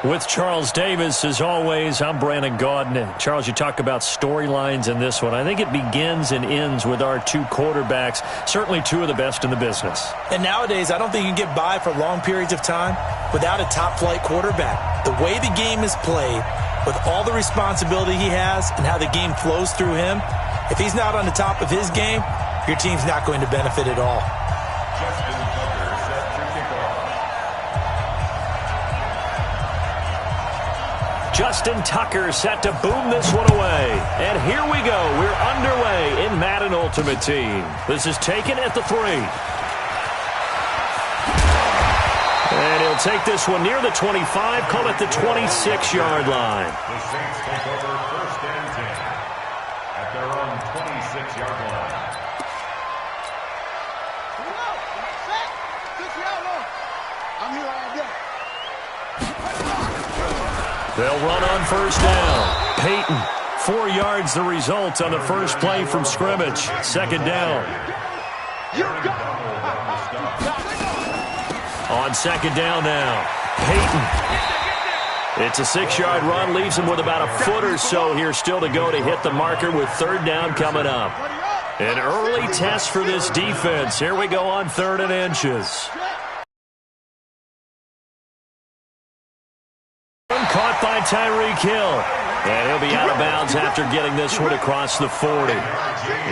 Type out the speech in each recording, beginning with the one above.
With Charles Davis, as always, I'm Brandon Gaudin. Charles, you talk about storylines in this one. I think it begins and ends with our two quarterbacks, certainly two of the best in the business. And nowadays, I don't think you can get by for long periods of time without a top-flight quarterback. The way the game is played, with all the responsibility he has and how the game flows through him, if he's not on the top of his game, your team's not going to benefit at all. Justin Tucker set to boom this one away. And here we go. We're underway in Madden Ultimate Team. This is taken at the 3. And he'll take this one near the 25, call it the 26-yard line. The Saints take over first and 10 at their own 26-yard line. I'm here all day. They'll run on first down. Peyton, 4 yards the result on the first play from scrimmage. Second down. On second down now, Peyton. It's a 6-yard run, leaves him with about a foot or so here still to go to hit the marker with third down coming up. An early test for this defense. Here we go on 3rd and inches. Caught by Tyreek Hill. And he'll be out of bounds after getting this one across the 40.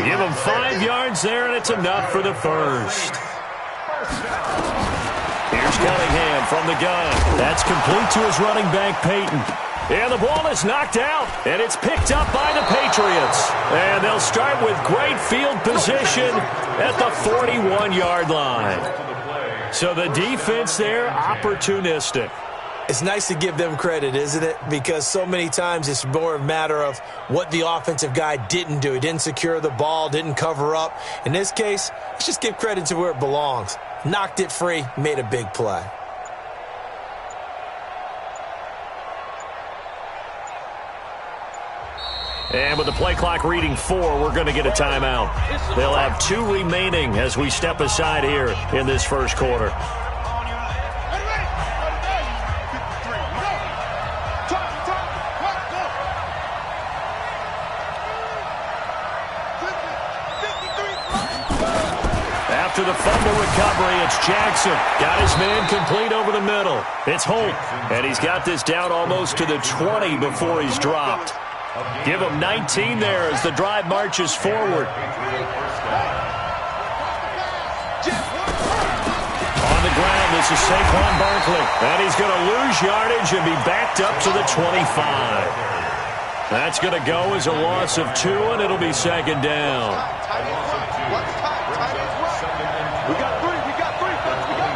Give him 5 yards there, and it's enough for the first. Here's Cunningham from the gun. That's complete to his running back, Peyton. And the ball is knocked out, and it's picked up by the Patriots. And they'll start with great field position at the 41-yard line. So the defense there, opportunistic. It's nice to give them credit, isn't it? Because so many times it's more a matter of what the offensive guy didn't do. He didn't secure the ball, didn't cover up. In this case, let's just give credit to where it belongs. Knocked it free, made a big play. And with the play clock reading 4, we're going to get a timeout. They'll have 2 remaining as we step aside here in this first quarter. After the fumble recovery, it's Jackson. Got his man complete over the middle. It's Holt, and he's got this down almost to the 20 before he's dropped. Give him 19 there as the drive marches forward. On the ground, this is Saquon Barkley, and he's going to lose yardage and be backed up to the 25. That's going to go as a loss of 2, and it'll be second down. We got 3. We got 3. We got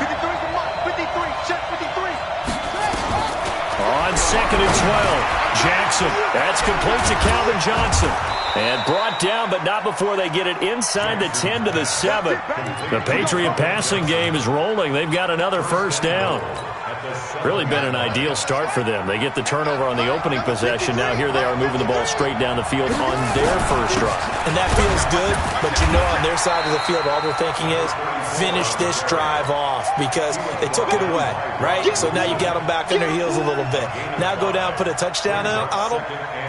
53 from what? 53. Check 53. On second and 12, Jackson. That's complete to Calvin Johnson. And brought down, but not before they get it inside the 10 to the 7. The Patriot passing game is rolling. They've got another first down. Really been an ideal start for them. They get the turnover on the opening possession. Now here they are moving the ball straight down the field on their first drive. And that feels good, but you know on their side of the field all they're thinking is finish this drive off because they took it away, right? So now you got them back on their heels a little bit. Now go down, put a touchdown on them.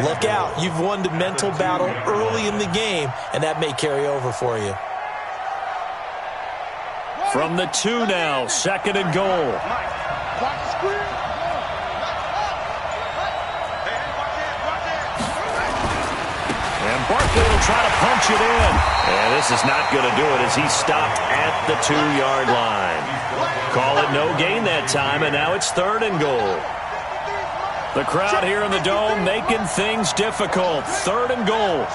Look out. You've won the mental battle early in the game, and that may carry over for you. From the 2 now, second and goal. And Barkley will try to punch it in. And this is not going to do it as he stopped at the 2-yard line. Call it no gain that time, and now it's third and goal. The crowd here in the Dome making things difficult. Third and goal.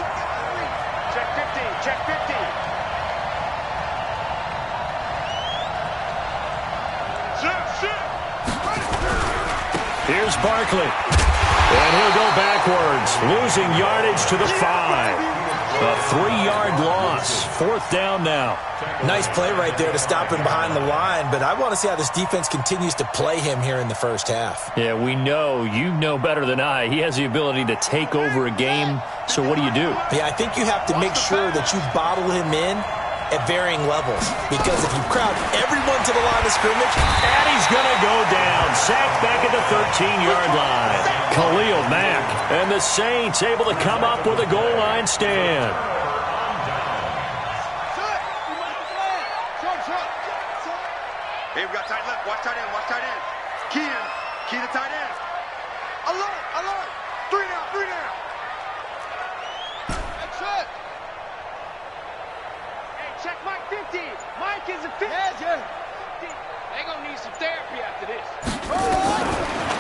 Check 50. Check 50. Here's Barkley. And he'll go backwards, losing yardage to the 5. A 3-yard loss. Fourth down now. Nice play right there to stop him behind the line, but I want to see how this defense continues to play him here in the first half. Yeah, we know. You know better than I. He has the ability to take over a game, so what do? Yeah, I think you have to make sure that you bottle him in at varying levels, because if you crowd everyone to the line of scrimmage, and he's going to go down. Sacked back 15-yard line. Khalil Mack and the Saints able to come up with a goal line stand. Hey, we got tight left. Watch tight end. Watch tight end. Key the tight end. Alert. 3 down. That's it. Hey, check Mike 50. Mike is a 50. Yeah. They're going to need some therapy after this.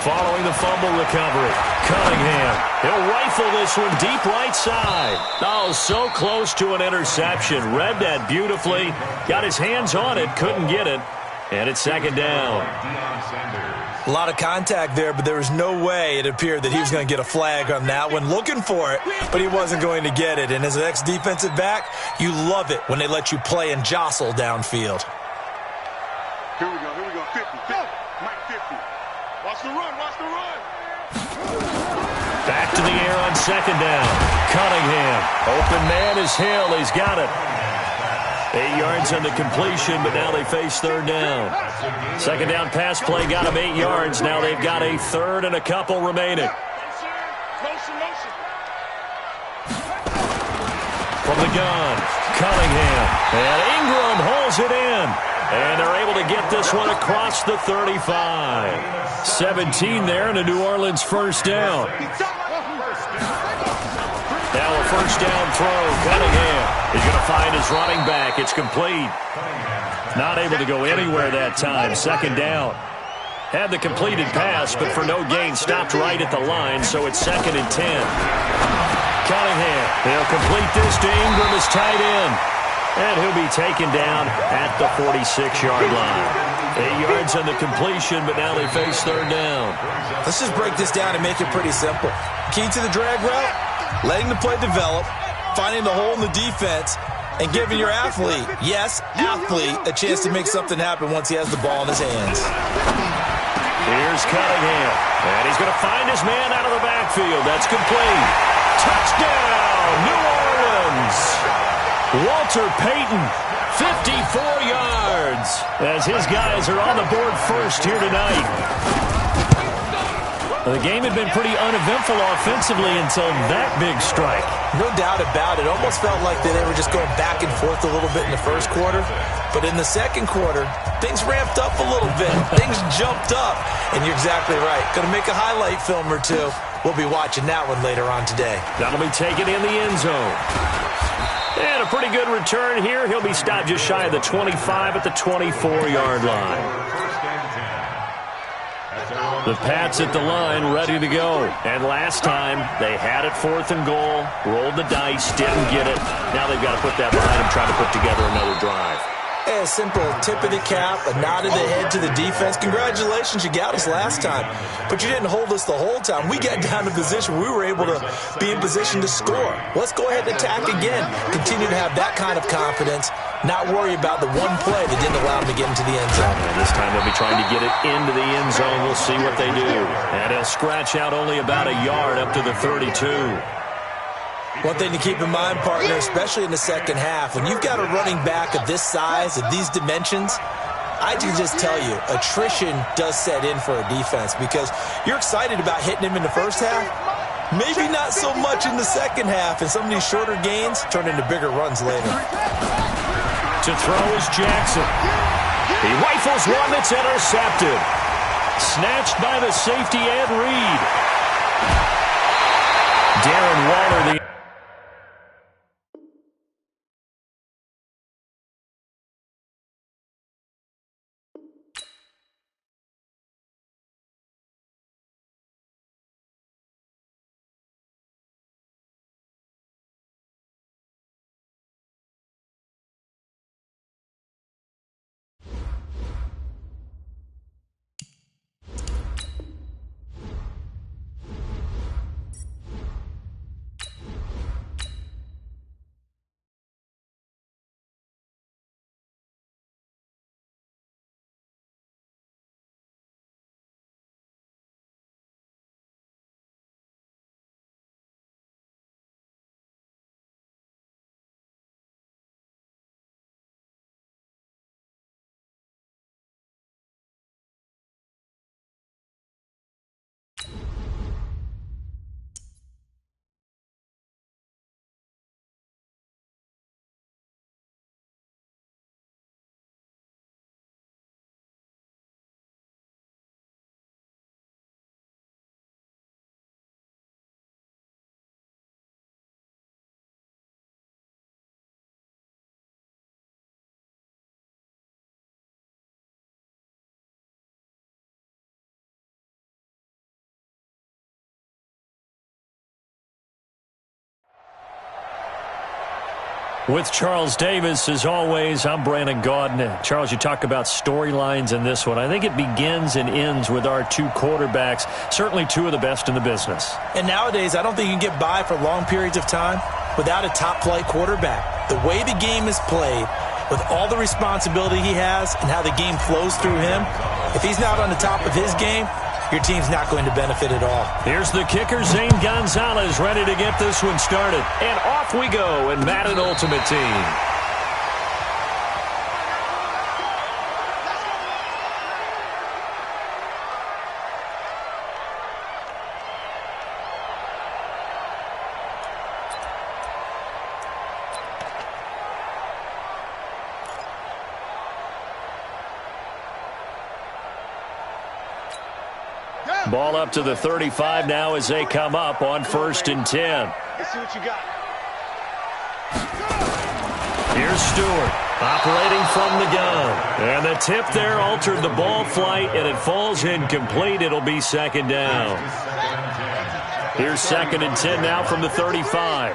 Following the fumble recovery, Cunningham. He'll rifle this one deep right side. Oh, so close to an interception. Read that beautifully. Got his hands on it, couldn't get it. And it's second down. A lot of contact there, but there was no way it appeared that he was going to get a flag on that one. Looking for it, but he wasn't going to get it. And as an ex-defensive back, you love it when they let you play and jostle downfield. Here we go. 50. Mike 50. Watch the run. Back to the air on second down. Cunningham. Open man is Hill. He's got it. 8 yards on the completion, but now they face third down. Second down pass play got them 8 yards. Now they've got a third and a couple remaining. Motion. From the gun, Cunningham. And Ingram holds it in. And they're able to get this one across the 35. 17 there and a New Orleans first down. Now a first down throw. Cunningham is going to find his running back. It's complete. Not able to go anywhere that time. Second down. Had the completed pass, but for no gain, stopped right at the line, so it's 2nd and 10. Cunningham, he'll complete this to Ingram as tight end. And he'll be taken down at the 46-yard line. 8 yards on the completion, but now they face third down. Let's just break this down and make it pretty simple. Key to the drag route, letting the play develop, finding the hole in the defense, and giving your athlete, yes, athlete, a chance to make something happen once he has the ball in his hands. Here's Cunningham, and he's going to find his man out of the backfield. That's complete. Touchdown, New Orleans. Walter Payton, 54 yards, as his guys are on the board first here tonight. The game had been pretty uneventful offensively until that big strike. No doubt about it. Almost felt like they were just going back and forth a little bit in the first quarter. But in the second quarter, things ramped up a little bit. Things jumped up. And you're exactly right. Going to make a highlight film or two. We'll be watching that one later on today. That'll be taken in the end zone. And a pretty good return here. He'll be stopped just shy of the 25 at the 24-yard line. The Pats at the line, ready to go. And last time, they had it 4th and goal, rolled the dice, didn't get it. Now they've got to put that behind them, try to put together another drive. A simple tip of the cap, a nod of the head to the defense. Congratulations, you got us last time. But you didn't hold us the whole time. We got down to position. We were able to be in position to score. Let's go ahead and attack again. Continue to have that kind of confidence. Not worry about the one play that didn't allow them to get into the end zone. And this time they'll be trying to get it into the end zone. We'll see what they do. And he'll scratch out only about a yard up to the 32. One thing to keep in mind, partner, especially in the second half, when you've got a running back of this size, of these dimensions, I can just tell you, attrition does set in for a defense because you're excited about hitting him in the first half. Maybe not so much in the second half, and some of these shorter gains turn into bigger runs later. To throw is Jackson. He rifles one that's intercepted. Snatched by the safety Ed Reed. Darren Waller, the With Charles Davis, as always, I'm Brandon Gaudin. Charles, you talk about storylines in this one. I think it begins and ends with our two quarterbacks, certainly two of the best in the business. And nowadays, I don't think you can get by for long periods of time without a top-flight quarterback. The way the game is played, with all the responsibility he has and how the game flows through him, if he's not on the top of his game, your team's not going to benefit at all. Here's the kicker, Zane Gonzalez, ready to get this one started. And off we go in Madden Ultimate Team. Ball up to the 35 now as they come up on 1st and 10. Let's see what you got. Here's Stewart operating from the gun. And the tip there altered the ball flight, and it falls incomplete. It'll be 2nd down. Here's 2nd and 10 now from the 35.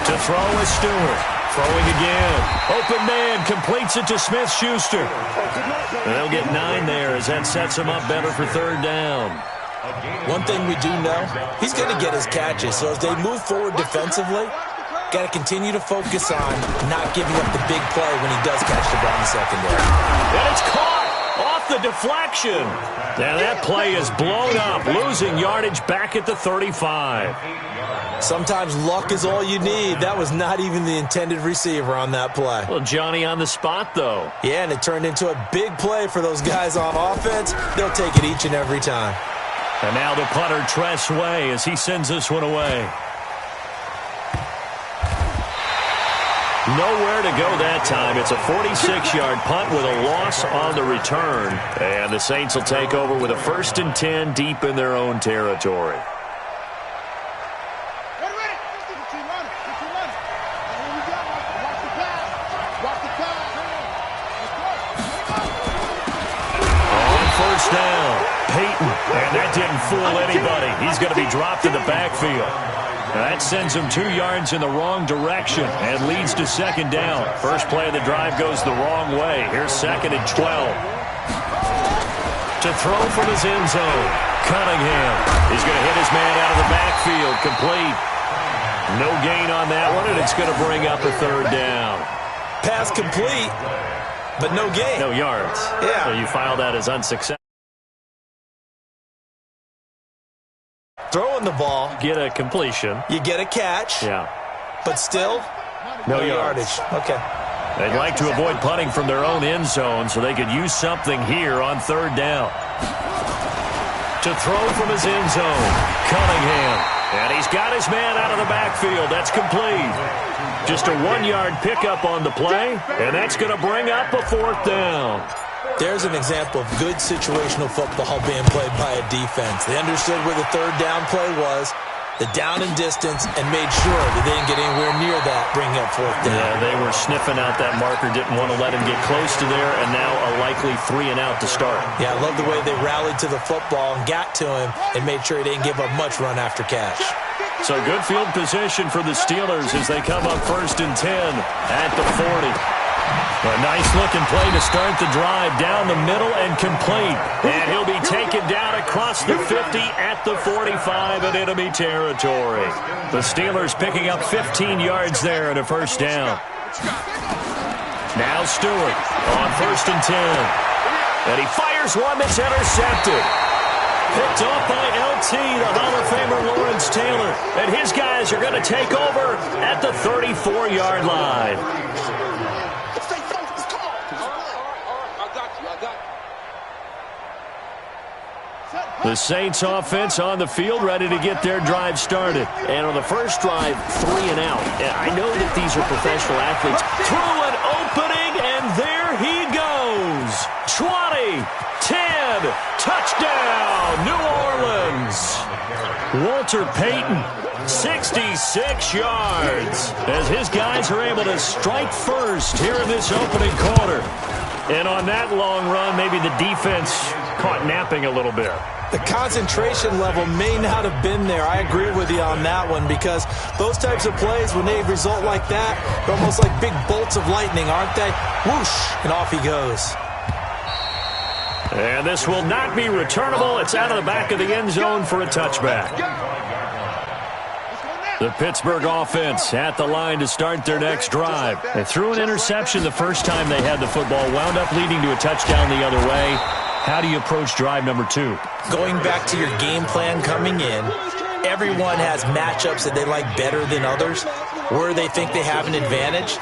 To throw is Stewart. Throwing again. Open man. Completes it to Smith-Schuster. And they'll get 9 there as that sets him up better for 3rd down. One thing we do know, he's going to get his catches. So as they move forward defensively, got to continue to focus on not giving up the big play when he does catch the ball in the secondary. And it's caught off the deflection. And that play is blown up, losing yardage back at the 35. Sometimes luck is all you need. That was not even the intended receiver on that play. Well, Johnny on the spot, though. Yeah, and it turned into a big play for those guys on offense. They'll take it each and every time. And now the punter, Tress Way, as he sends this one away. Nowhere to go that time. It's a 46-yard punt with a loss on the return. And the Saints will take over with a 1st and 10 deep in their own territory. Down. Peyton, and that didn't fool anybody. He's going to be dropped in the backfield. That sends him 2 yards in the wrong direction and leads to 2nd down. First play of the drive goes the wrong way. Here's 2nd and 12. To throw from his end zone. Cunningham. He's going to hit his man out of the backfield. Complete. No gain on that one, and it's going to bring up a 3rd down. Pass complete, but no gain. No yards. Yeah. So you file that as unsuccessful. Throwing the ball. Get a completion. You get a catch. Yeah. But still, no yardage. Okay. They'd like to avoid punting from their own end zone so they could use something here on 3rd down. To throw from his end zone, Cunningham. And he's got his man out of the backfield. That's complete. Just a 1-yard pickup on the play, and that's going to bring up a 4th down. There's an example of good situational football being played by a defense. They understood where the 3rd down play was, the down and distance, and made sure that they didn't get anywhere near that, bringing up 4th down. Yeah, they were sniffing out that marker, didn't want to let him get close to there, and now a likely 3 and out to start. Yeah, I love the way they rallied to the football and got to him and made sure he didn't give up much run after catch. So good field position for the Steelers as they come up 1st and 10 at the 40. A nice-looking play to start the drive down the middle and complete. And he'll be taken down across the 50 at the 45 in enemy territory. The Steelers picking up 15 yards there and a 1st down. Now Stewart on 1st and 10. And he fires one that's intercepted. Picked off by LT, the Hall of Famer Lawrence Taylor. And his guys are going to take over at the 34-yard line. The Saints offense on the field, ready to get their drive started. And on the first drive, 3 and out. And I know that these are professional athletes. Through an opening, and there he goes. 20, 10, touchdown, New Orleans. Walter Payton, 66 yards, as his guys are able to strike first here in this opening quarter. And on that long run, maybe the defense caught napping a little bit. The concentration level may not have been there. I agree with you on that one, because those types of plays, when they result like that, they're almost like big bolts of lightning, aren't they? Whoosh, and off he goes. And this will not be returnable. It's out of the back of the end zone for a touchback. The Pittsburgh offense at the line to start their next drive. They threw an interception the first time they had the football, wound up leading to a touchdown the other way. How do you approach drive number 2? Going back to your game plan coming in, everyone has matchups that they like better than others, where they think they have an advantage.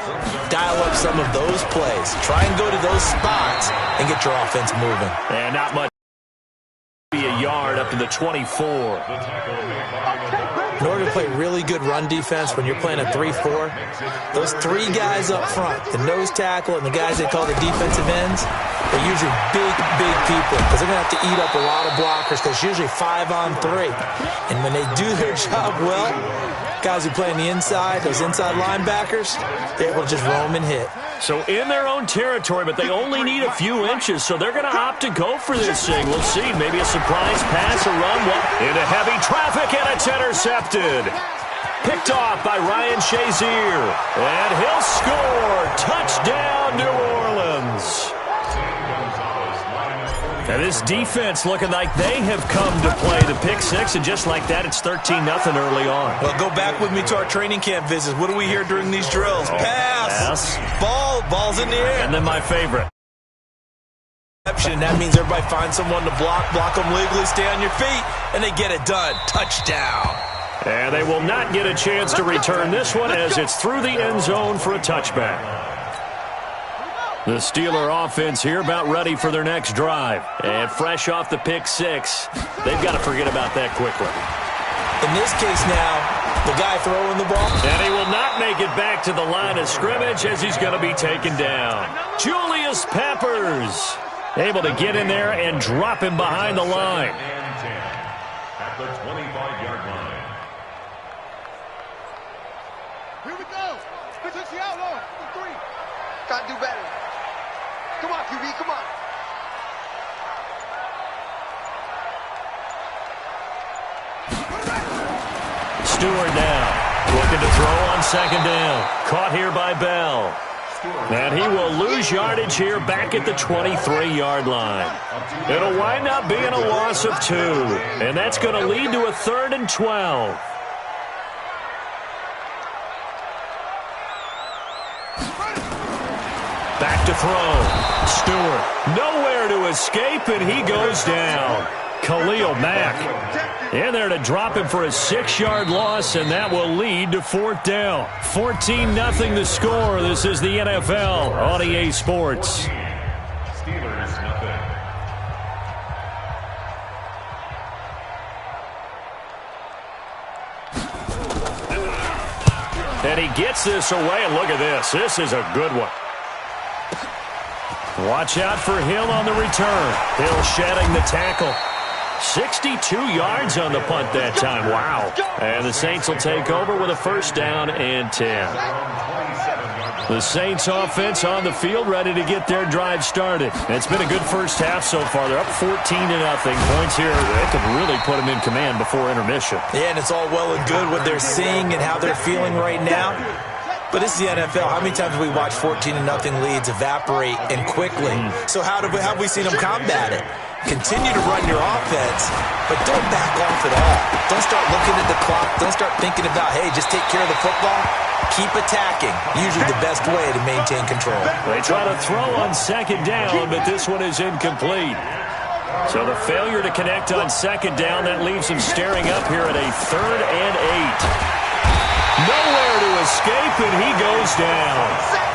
Dial up some of those plays. Try and go to those spots and get your offense moving. And not much. Be a yard up to the 24. In order to play really good run defense when you're playing a 3-4, those 3 guys up front, the nose tackle and the guys they call the defensive ends, they're usually big people, because they're going to have to eat up a lot of blockers, because it's usually 5-on-3. And when they do their job well, guys who play on the inside, those inside linebackers, they're able to just roam and hit. So in their own territory, but they only need a few inches, so they're going to opt to go for this thing. We'll see. Maybe a surprise pass, a run, into heavy traffic, and it's intercepted. Picked off by Ryan Shazier, and he'll score. Touchdown, New Orleans. And this defense looking like they have come to play the pick six, and just like that, it's 13-0 early on. Well, go back with me to our training camp visits. What do we hear during these drills? Pass. Ball's in the air. And then my favorite. That means everybody finds someone to block them legally, stay on your feet, and they get it done. Touchdown. And they will not get a chance to return this one, as it's through the end zone for a touchback. The Steeler offense here about ready for their next drive. And fresh off the pick six, they've got to forget about that quickly. In this case now, the guy throwing the ball. And he will not make it back to the line of scrimmage, as he's going to be taken down. Julius Peppers able to get in there and drop him behind the line. At the 25-yard line. Here we go. Pitch the outlaw. 3. Got to do better. Come on, QB, come on. Stewart now, looking to throw on second down. Caught here by Bell. And he will lose yardage here back at the 23-yard line. It'll wind up being a loss of 2. And that's going to lead to a 3rd and 12. Back to throw. Stewart nowhere to escape, and he goes down. Khalil Mack in there to drop him for a 6-yard loss, and that will lead to 4th down. 14-0 the score. This is the NFL on EA Sports. Steelers, nothing. And he gets this away, and look at this. This is a good one. Watch out for Hill on the return. Hill shedding the tackle. 62 yards on the punt that time. Wow. And the Saints will take over with a 1st down and 10. The Saints offense on the field ready to get their drive started. It's been a good first half so far. They're up 14-0. Points here, they could really put them in command before intermission. Yeah, and it's all well and good what they're seeing and how they're feeling right now. But this is the NFL. How many times have we watched 14-0 leads evaporate and quickly? So how have we seen them combat it? Continue to run your offense, but don't back off at all. Don't start looking at the clock. Don't start thinking about, hey, just take care of the football. Keep attacking. Usually the best way to maintain control. They try to throw on second down, but this one is incomplete. So the failure to connect on second down, that leaves them staring up here at a 3rd and 8. Nowhere to escape, and he goes down.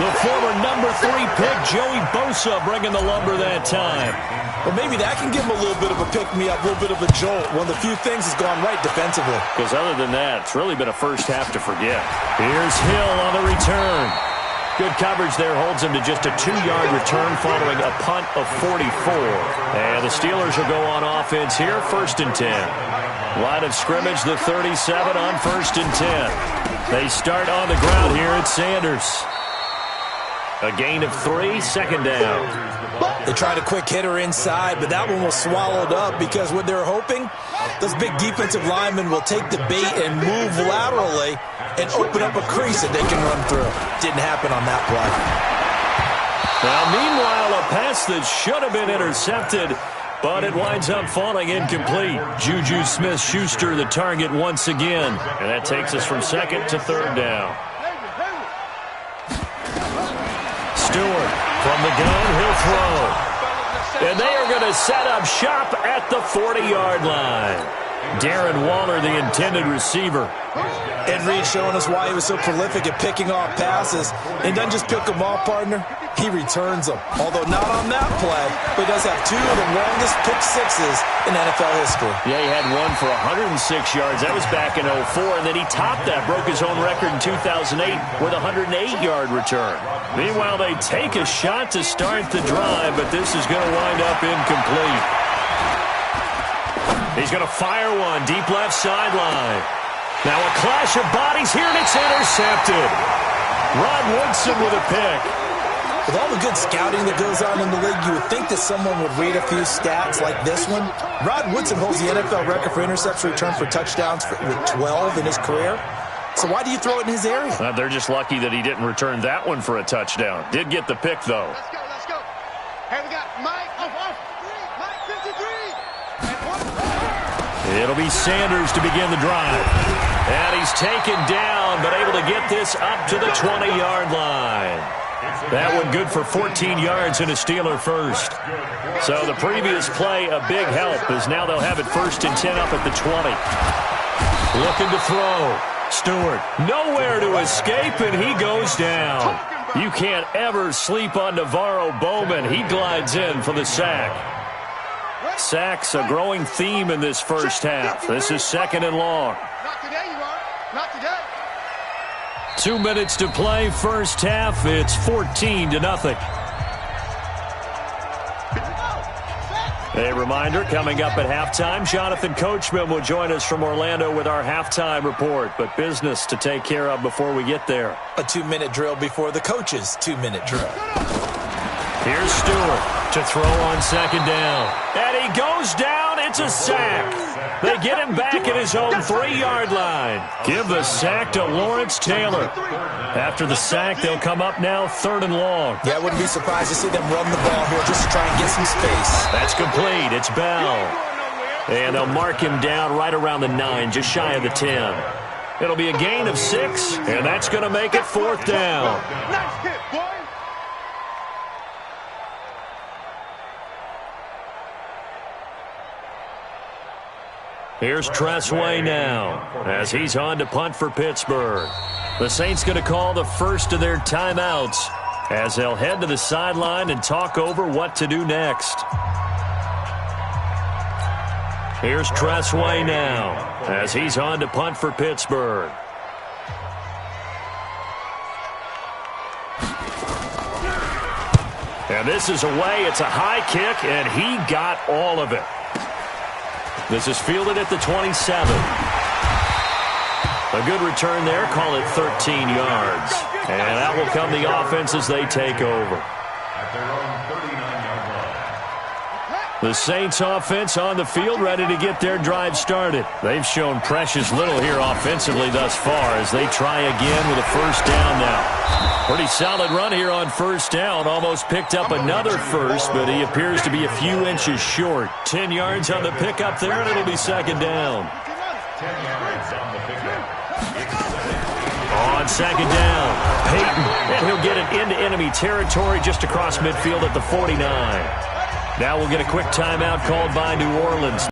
The former number 3 pick, Joey Bosa, bringing the lumber that time. Well, maybe that can give him a little bit of a pick-me-up, a little bit of a jolt. One of the few things has gone right defensively. Because other than that, it's really been a first half to forget. Here's Hill on the return. Good coverage there holds him to just a 2-yard return following a punt of 44. And the Steelers will go on offense here, 1st and 10. Line of scrimmage, the 37 on 1st and 10. They start on the ground here at Sanders. A gain of 3, 2nd down. They tried a quick hitter inside, but that one was swallowed up because what they're hoping, those big defensive linemen will take the bait and move laterally and open up a crease that they can run through. Didn't happen on that play. Now, meanwhile, a pass that should have been intercepted, but it winds up falling incomplete. Juju Smith-Schuster the target once again, and that takes us from second to third down. Stewart from the gun, he'll throw. And they are going to set up shop at the 40-yard line. Darren Waller, the intended receiver. Ed Reed showing us why he was so prolific at picking off passes. And doesn't just pick them off, partner. He returns them. Although not on that play, but he does have two of the longest pick sixes in NFL history. Yeah, he had one for 106 yards. That was back in 2004. And then he topped that, broke his own record in 2008 with a 108-yard return. Meanwhile, they take a shot to start the drive, but this is going to wind up incomplete. He's going to fire one deep left sideline. Now a clash of bodies here, and it's intercepted. Rod Woodson with a pick. With all the good scouting that goes on in the league, you would think that someone would read a few stats like this one. Rod Woodson holds the NFL record for interception return for touchdowns with 12 in his career. So why do you throw it in his area? They're just lucky that he didn't return that one for a touchdown. Did get the pick, though. Let's go, let's go. Hey, we got Mike. Mike 53. It'll be Sanders to begin the drive. And he's taken down, but able to get this up to the 20-yard line. That one good for 14 yards and a Steeler first. So the previous play, a big help, as now they'll have it 1st and 10 up at the 20. Looking to throw. Stewart, nowhere to escape, and he goes down. You can't ever sleep on Navarro Bowman. He glides in for the sack. Sacks a growing theme in this first half. This is 2nd and long. Not today, you are. Not today. 2 minutes to play, first half. It's 14-0. A reminder, coming up at halftime, Jonathan Coachman will join us from Orlando with our halftime report, but business to take care of before we get there. A 2-minute drill before the coach's 2-minute drill. Here's Stewart to throw on 2nd down. And he goes down. It's a sack. They get him back at his own 3-yard line. Give the sack to Lawrence Taylor. After the sack, they'll come up now 3rd and long. Yeah, I wouldn't be surprised to see them run the ball here just to try and get some space. That's complete. It's Bell. And they'll mark him down right around the 9, just shy of the 10. It'll be a gain of 6, and that's going to make it 4th down. Nice hit, boy. Here's Tressway now as he's on to punt for Pittsburgh. The Saints going to call the first of their timeouts as they'll head to the sideline and talk over what to do next. Here's Tressway now as he's on to punt for Pittsburgh. And this is away. It's a high kick, and he got all of it. This is fielded at the 27. A good return there. Call it 13 yards. And that will come the offense as they take over. The Saints offense on the field, ready to get their drive started. They've shown precious little here offensively thus far as they try again with a 1st down now. Pretty solid run here on 1st down. Almost picked up another first, but he appears to be a few inches short. 10 yards on the pickup there, and it'll be 2nd down. On 2nd down, Peyton, and he'll get it into enemy territory just across midfield at the 49. Now we'll get a quick timeout called by New Orleans,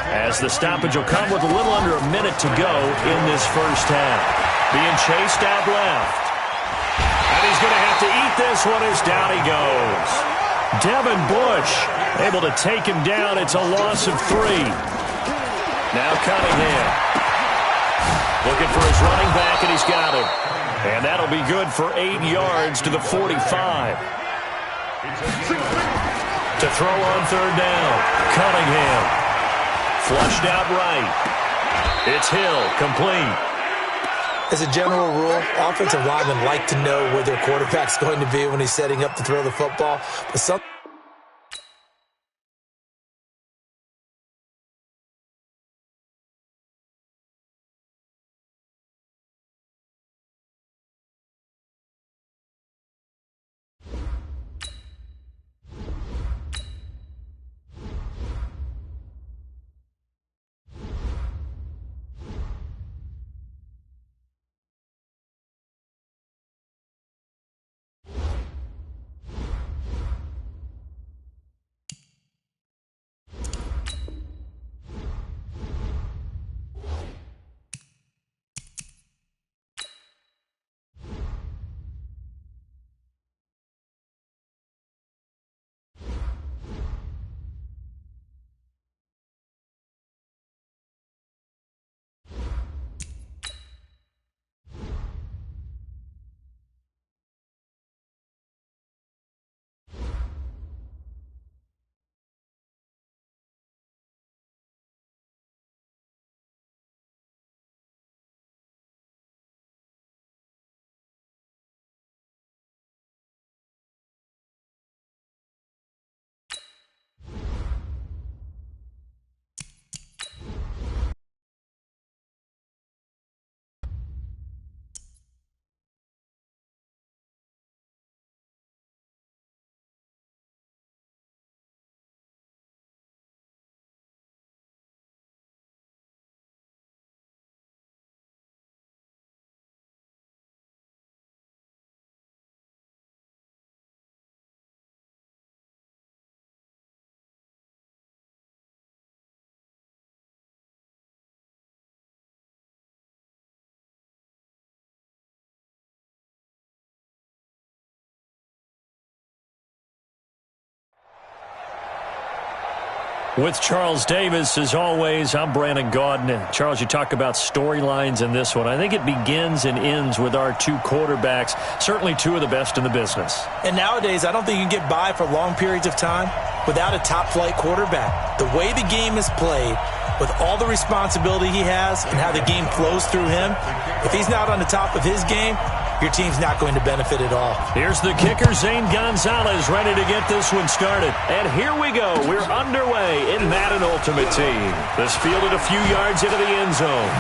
as the stoppage will come with a little under a minute to go in this first half. Being chased out left. And he's going to have to eat this one as down he goes. Devin Bush able to take him down. It's a loss of 3. Now Cunningham looking for his running back, and he's got him. And that'll be good for 8 yards to the 45. To throw on 3rd down. Cunningham. Flushed out right. It's Hill, complete. As a general rule, offensive linemen like to know where their quarterback's going to be when he's setting up to throw the football. But some With Charles Davis, as always, I'm Brandon Gaudin. Charles, you talk about storylines in this one. I think it begins and ends with our two quarterbacks, certainly two of the best in the business. And nowadays, I don't think you can get by for long periods of time without a top-flight quarterback. The way the game is played, with all the responsibility he has and how the game flows through him, if he's not on the top of his game, your team's not going to benefit at all. Here's the kicker, Zane Gonzalez, ready to get this one started. And here we go. We're underway in Madden Ultimate Team. This fielded a few yards into the end zone.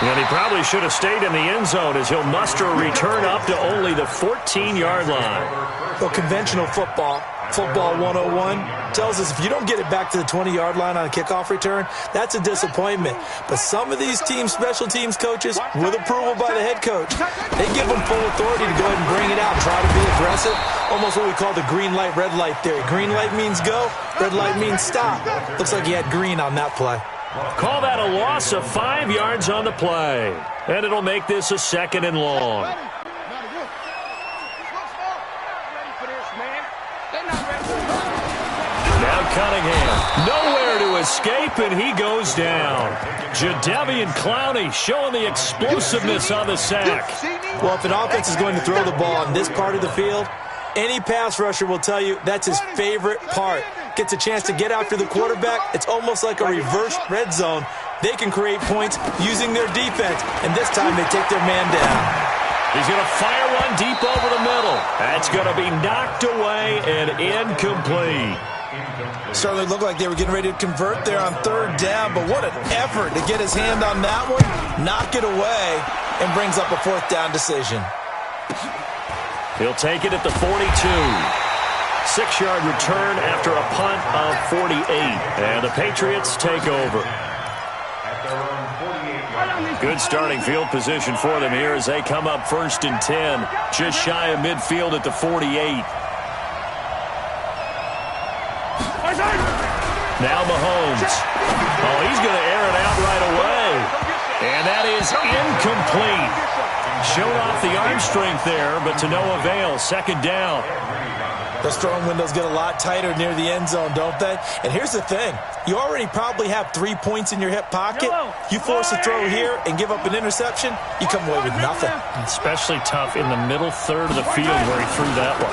And he probably should have stayed in the end zone as he'll muster a return up to only the 14-yard line. Well, conventional football 101, tells us if you don't get it back to the 20-yard line on a kickoff return, that's a disappointment. But some of these teams, special teams coaches, with approval by the head coach, they give them full authority to go ahead and bring it out and try to be aggressive. Almost what we call the green light, red light theory. Green light means go, red light means stop. Looks like he had green on that play. Call that a loss of 5 yards on the play. And it'll make this a 2nd and long. Cunningham, nowhere to escape, and he goes down. Jadeveon Clowney showing the explosiveness on the sack. Well, if an offense is going to throw the ball on this part of the field, any pass rusher will tell you that's his favorite part. Gets a chance to get after the quarterback. It's almost like a reverse red zone. They can create points using their defense, and this time they take their man down. He's going to fire one deep over the middle. That's going to be knocked away and incomplete. Certainly looked like they were getting ready to convert there on 3rd down, but what an effort to get his hand on that one, knock it away, and brings up a 4th down decision. He'll take it at the 42. 6-yard return after a punt of 48. And the Patriots take over. Good starting field position for them here as they come up 1st and 10. Just shy of midfield at the 48. Now Mahomes. Oh, he's going to air it out right away. And that is incomplete. Showed off the arm strength there, but to no avail. 2nd down. Those throwing windows get a lot tighter near the end zone, don't they? And here's the thing. You already probably have 3 points in your hip pocket. You force a throw here and give up an interception, you come away with nothing. Especially tough in the middle third of the field where he threw that one.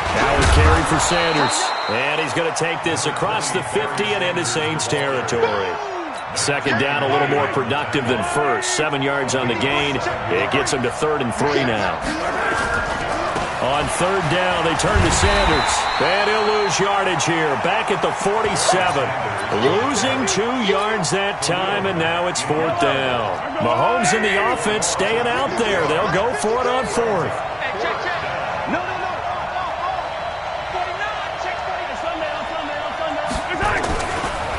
Now a carry for Sanders. And he's going to take this across the 50 and into Saints territory. Second down, a little more productive than first. 7 yards on the gain. It gets them to 3rd and 3 now. On 3rd down, they turn to Sanders. And he'll lose yardage here. Back at the 47. Losing 2 yards that time, and now it's 4th down. Mahomes and the offense staying out there. They'll go for it on 4th.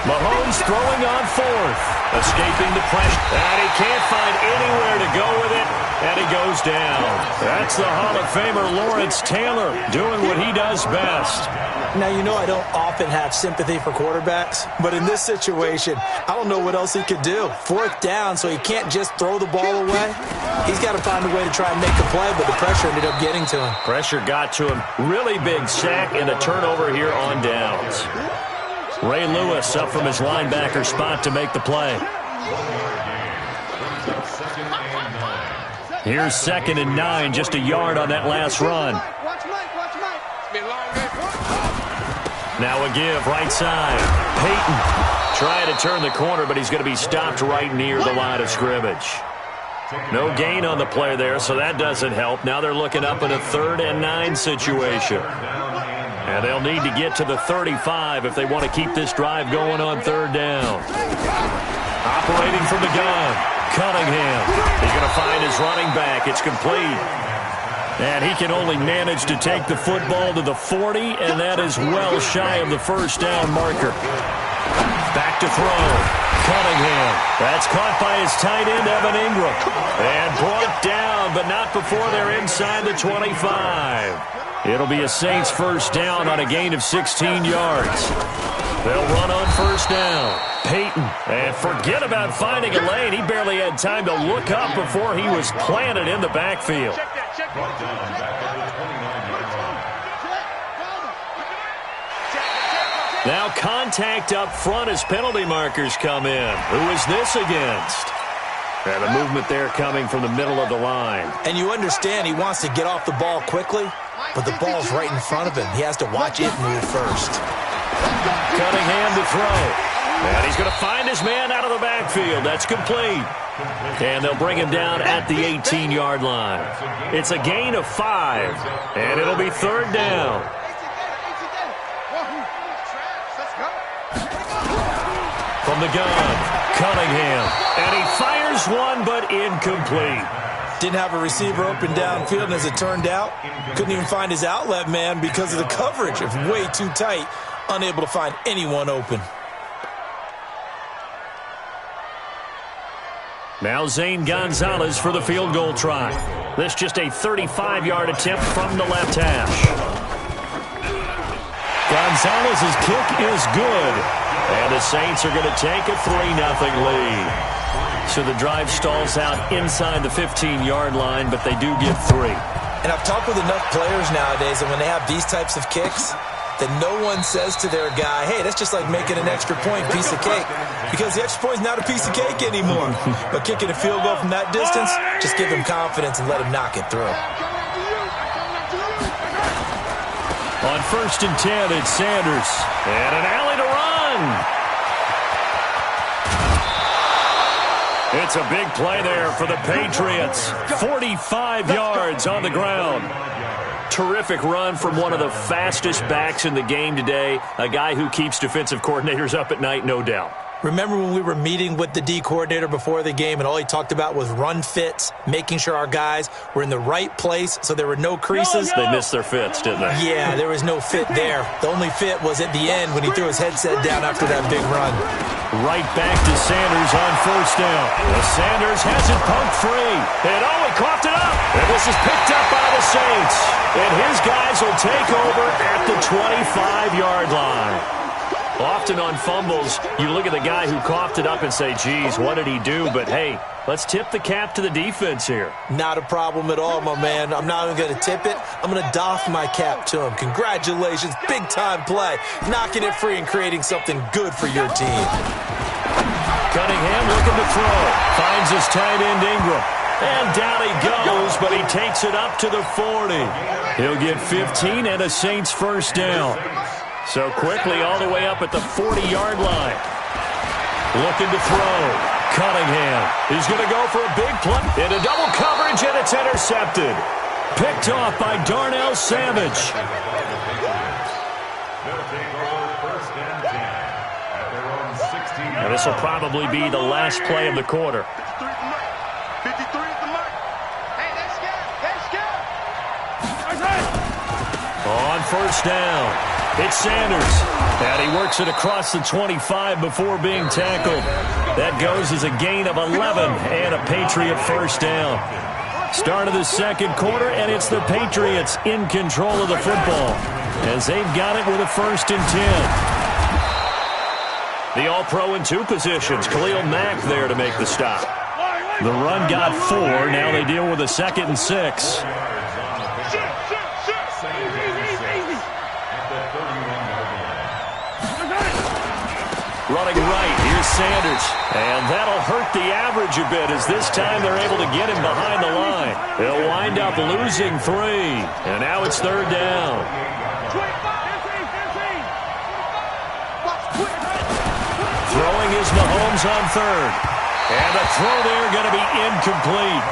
Mahomes throwing on 4th. Escaping the pressure. And he can't find anywhere to go with it. And he goes down. That's the Hall of Famer Lawrence Taylor doing what he does best. Now, you know I don't often have sympathy for quarterbacks, but in this situation, I don't know what else he could do. 4th down, so he can't just throw the ball away. He's got to find a way to try and make a play, but the pressure ended up getting to him. Pressure got to him. Really big sack and a turnover here on downs. Ray Lewis up from his linebacker spot to make the play. Here's 2nd and 9, just a yard on that last run. Now a give, right side. Peyton trying to turn the corner, but he's going to be stopped right near the line of scrimmage. No gain on the play there, so that doesn't help. Now they're looking up in a 3rd and 9 situation. And they'll need to get to the 35 if they want to keep this drive going on 3rd down. Operating from the gun, Cunningham. He's going to find his running back. It's complete. And he can only manage to take the football to the 40, and that is well shy of the 1st down marker. Back to throw. Cunningham. That's caught by his tight end, Evan Ingram. And brought down, but not before they're inside the 25. It'll be a Saints 1st down on a gain of 16 yards. They'll run on 1st down. Peyton. And forget about finding a lane. He barely had time to look up before he was planted in the backfield. Now contact up front as penalty markers come in. Who is this against? And a movement there coming from the middle of the line. And you understand he wants to get off the ball quickly, but the ball's right in front of him. He has to watch it move first. Cunningham to throw. And he's going to find his man out of the backfield. That's complete. And they'll bring him down at the 18-yard line. It's a gain of 5, and it'll be 3rd down. From the gun, Cunningham. And he fires one, but incomplete. Didn't have a receiver open downfield, and as it turned out, couldn't even find his outlet man because of the coverage. It's way too tight, unable to find anyone open. Now Zane Gonzalez for the field goal try. This just a 35-yard attempt from the left hash. Gonzalez's kick is good. And the Saints are going to take a 3-0 lead. So the drive stalls out inside the 15-yard line, but they do get 3. And I've talked with enough players nowadays that when they have these types of kicks, that no one says to their guy, hey, that's just like making an extra point piece of cake. Because the extra point is not a piece of cake anymore. But kicking a field goal from that distance, just give him confidence and let him knock it through. On 1st and 10, it's Sanders. And an alley to run. It's a big play there for the Patriots. 45 yards on the ground. Terrific run from one of the fastest backs in the game today. A guy who keeps defensive coordinators up at night, no doubt. Remember when we were meeting with the D coordinator before the game and all he talked about was run fits, making sure our guys were in the right place so there were no creases? They missed their fits, didn't they? Yeah, there was no fit there. The only fit was at the end when he threw his headset down after that big run. Right back to Sanders on 1st down. Sanders has it pumped free. And he coughed it up. And this is picked up by the Saints. And his guys will take over at the 25-yard line. Often on fumbles, you look at the guy who coughed it up and say, geez, what did he do? But, hey, let's tip the cap to the defense here. Not a problem at all, my man. I'm not even going to tip it. I'm going to doff my cap to him. Congratulations. Big-time play. Knocking it free and creating something good for your team. Cunningham looking to throw. Finds his tight end, Ingram. And down he goes, but he takes it up to the 40. He'll get 15 and a Saints 1st down. So quickly all the way up at the 40-yard line. Looking to throw. Cunningham. He's going to go for a big play. Into double coverage, and it's intercepted. Picked off by Darnell Savage. And this will probably be the last play of the quarter. 53 is the mark. Hey, they're scared. They're scared. On first down, it's Sanders. And he works it across the 25 before being tackled. That goes as a gain of 11 and a Patriot first down. Start of the second quarter, and it's the Patriots in control of the football as they've got it with a 1st and 10. The All-Pro in 2 positions. Khalil Mack there to make the stop. The run got 4. Now they deal with a 2nd and 6. Running right, here's Sanders. And that'll hurt the average a bit as this time they're able to get him behind the line. They'll wind up losing 3. And now it's 3rd down. Throwing is Mahomes on 3rd. And the throw there going to be incomplete.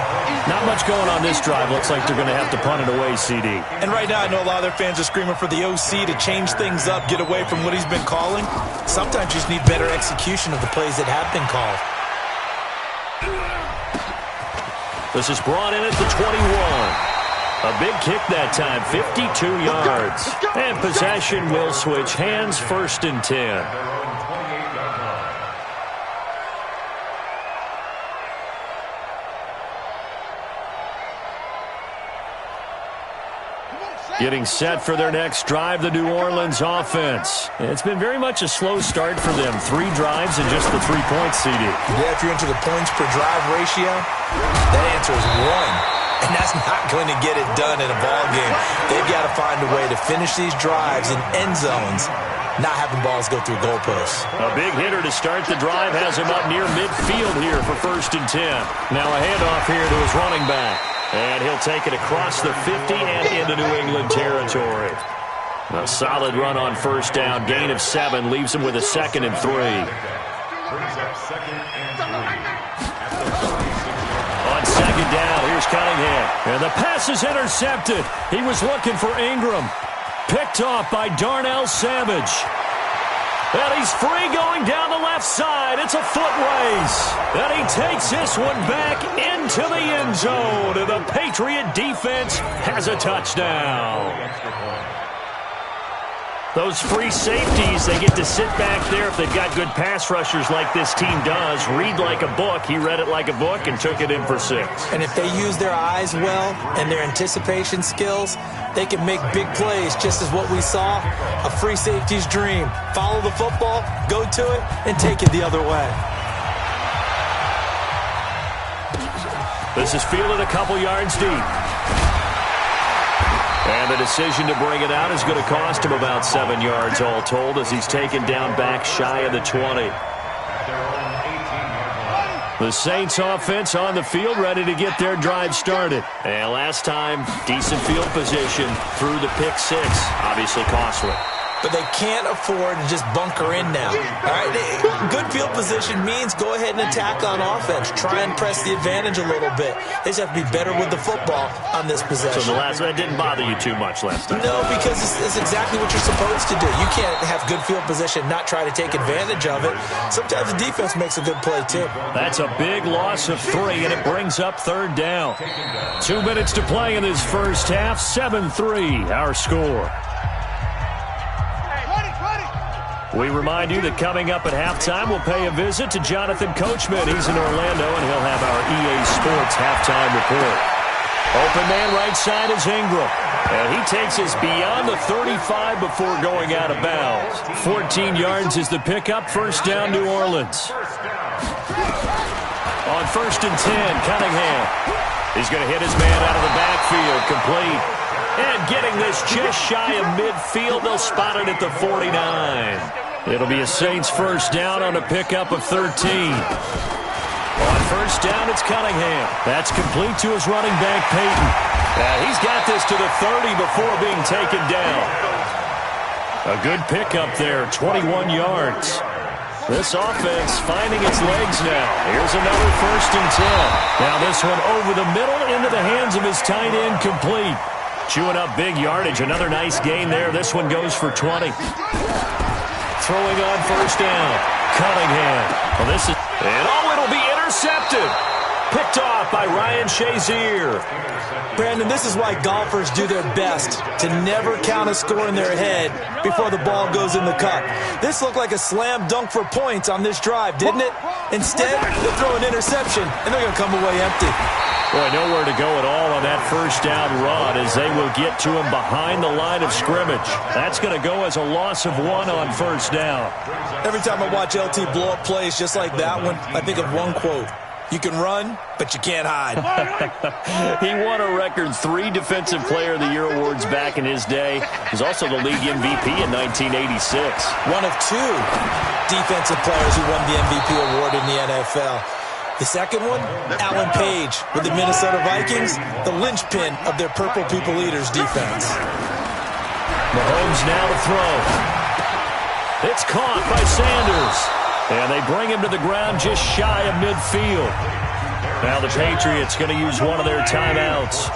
Not much going on this drive. Looks like they're going to have to punt it away, CD. And right now I know a lot of their fans are screaming for the OC to change things up, get away from what he's been calling. Sometimes you just need better execution of the plays that have been called. This is brought in at the 21. A big kick that time, 52 yards. And possession will switch hands, 1st and 10. Getting set for their next drive, the New Orleans offense. It's been very much a slow start for them. 3 drives and just the 3 points, CD. Yeah, if you're into the points per drive ratio, that answer is 1. And that's not going to get it done in a ball game. They've got to find a way to finish these drives in end zones, not having balls go through goalposts. A big hitter to start the drive has him up near midfield here for 1st and 10. Now a handoff here to his running back. And he'll take it across the 50 and into New England territory. A solid run on 1st down. Gain of 7 leaves him with a 2nd and 3. On 2nd down, here's Cunningham. And the pass is intercepted. He was looking for Ingram. Picked off by Darnell Savage. And he's free going down the left side. It's a foot race. And he takes this one back into the end zone. And the Patriot defense has a touchdown. Those free safeties, they get to sit back there if they've got good pass rushers like this team does. Read like a book. He read it like a book and took it in for 6. And if they use their eyes well and their anticipation skills, they can make big plays, just as what we saw, a free safety's dream. Follow the football, go to it, and take it the other way. This is fielded a couple yards deep. And the decision to bring it out is going to cost him about 7 yards all told as he's taken down back shy of the 20. The Saints offense on the field ready to get their drive started. And last time, decent field position through the pick 6. Obviously costly. But they can't afford to just bunker in now. All right, good field position means go ahead and attack on offense. Try and press the advantage a little bit. They just have to be better with the football on this possession. So that didn't bother you too much last time? No, because it's exactly what you're supposed to do. You can't have good field position and not try to take advantage of it. Sometimes the defense makes a good play, too. That's a big loss of 3, and it brings up 3rd down. 2 minutes to play in this first half. 7-3, our score. We remind you that coming up at halftime, we'll pay a visit to Jonathan Coachman. He's in Orlando, and he'll have our EA Sports halftime report. Open man right side is Ingram. And he takes us beyond the 35 before going out of bounds. 14 yards is the pickup. 1st down, New Orleans. On 1st and 10, Cunningham. He's going to hit his man out of the backfield. Complete. And getting this just shy of midfield, they'll spot it at the 49. It'll be a Saints 1st down on a pickup of 13. On 1st down, it's Cunningham. That's complete to his running back, Peyton. He's got this to the 30 before being taken down. A good pickup there, 21 yards. This offense finding its legs now. Here's another 1st and 10. Now this one over the middle into the hands of his tight end, complete. Chewing up big yardage. Another nice gain there. This one goes for 20. Throwing on 1st down. Cunningham. Well, this is... And it'll be intercepted. Picked off by Ryan Shazier. Brandon, this is why golfers do their best to never count a score in their head before the ball goes in the cup. This looked like a slam dunk for points on this drive, didn't it? Instead, they'll throw an interception, and they're going to come away empty. Boy, nowhere to go at all on that 1st down run as they will get to him behind the line of scrimmage. That's going to go as a loss of 1 on 1st down. Every time I watch LT blow up plays just like that one, I think of one quote. You can run, but you can't hide. He won a record 3 Defensive Player of the Year awards back in his day. He was also the league MVP in 1986. One of 2 defensive players who won the MVP award in the NFL. The second one, Alan Page with the Minnesota Vikings, the linchpin of their Purple People Eaters defense. Mahomes now to throw. It's caught by Sanders. And they bring him to the ground just shy of midfield. Now the Patriots going to use one of their timeouts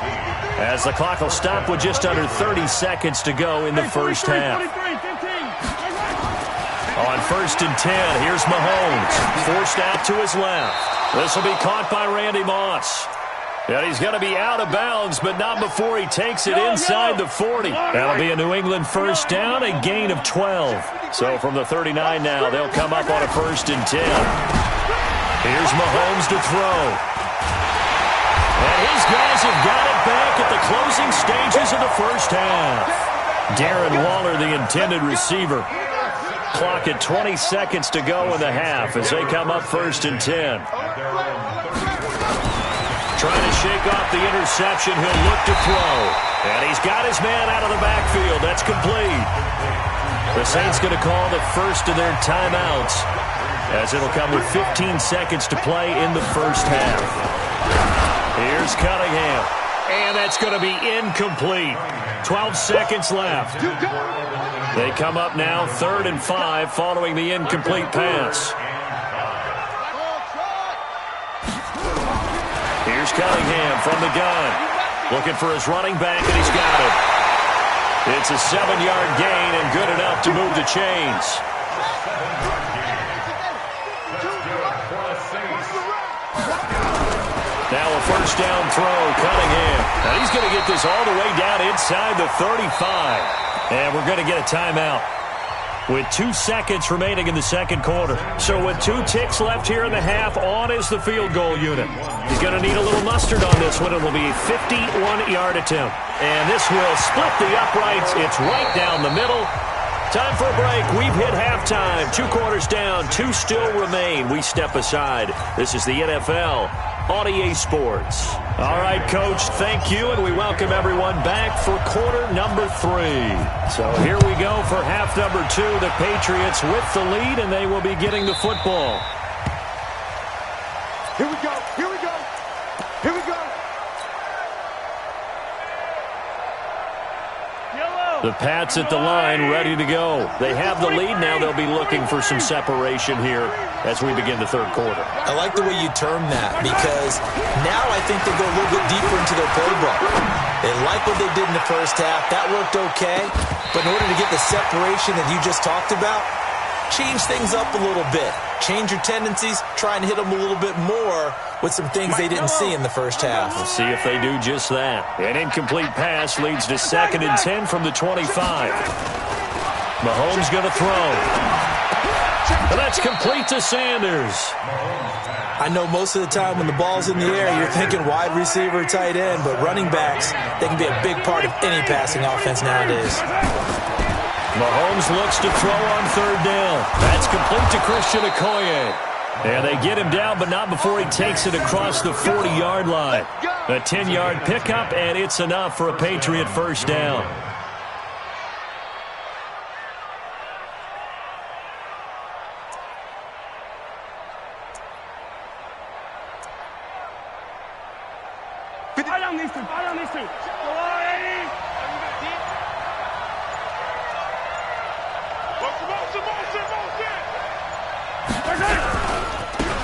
as the clock will stop with just under 30 seconds to go in the first half. On 1st and 10, here's Mahomes. Forced out to his left. This will be caught by Randy Moss. And he's going to be out of bounds, but not before he takes it inside the 40. That'll be a New England 1st down, a gain of 12. So from the 39 now, they'll come up on a 1st and 10. Here's Mahomes to throw. And his guys have got it back at the closing stages of the first half. Darren Waller, the intended receiver. Clock at 20 seconds to go in the half as they come up 1st and 10. Trying to shake off the interception. He'll look to throw. And he's got his man out of the backfield. That's complete. The Saints going to call the first of their timeouts as it'll come with 15 seconds to play in the first half. Here's Cunningham. And that's going to be incomplete. 12 seconds left. They come up now 3rd and 5 following the incomplete pass. Here's Cunningham from the gun. Looking for his running back, and he's got it. It's a 7-yard gain and good enough to move the chains. Now a 1st down throw, Cunningham. And he's going to get this all the way down inside the 35. And we're going to get a timeout with 2 seconds remaining in the second quarter. So with 2 ticks left here in the half, on is the field goal unit. He's going to need a little mustard on this one. It will be a 51-yard attempt. And this will split the uprights. It's right down the middle. Time for a break. We've hit halftime. 2 quarters down. 2 still remain. We step aside. This is the NFL on EA Sports. All right, Coach, thank you, and we welcome everyone back for quarter number 3. So here we go for half number 2. The Patriots with the lead, and they will be getting the football. Here we go. Here we go. Here we go. The Pats at the line, ready to go. They have the lead now. They'll be looking for some separation here as we begin the third quarter. I like the way you term that because now I think they go a little bit deeper into their playbook. They like what they did in the first half. That worked okay. But in order to get the separation that you just talked about, change things up a little bit. Change your tendencies. Try and hit them a little bit more with some things they didn't see in the first half. We'll see if they do just that. An incomplete pass leads to 2nd and 10 from the 25. Mahomes going to throw. And that's complete to Sanders. I know most of the time when the ball's in the air, you're thinking wide receiver, tight end, but running backs, they can be a big part of any passing offense nowadays. Mahomes looks to throw on 3rd down. That's complete to Christian Okoye. And they get him down, but not before he takes it across the 40-yard line. A 10-yard pickup, and it's enough for a Patriot 1st down.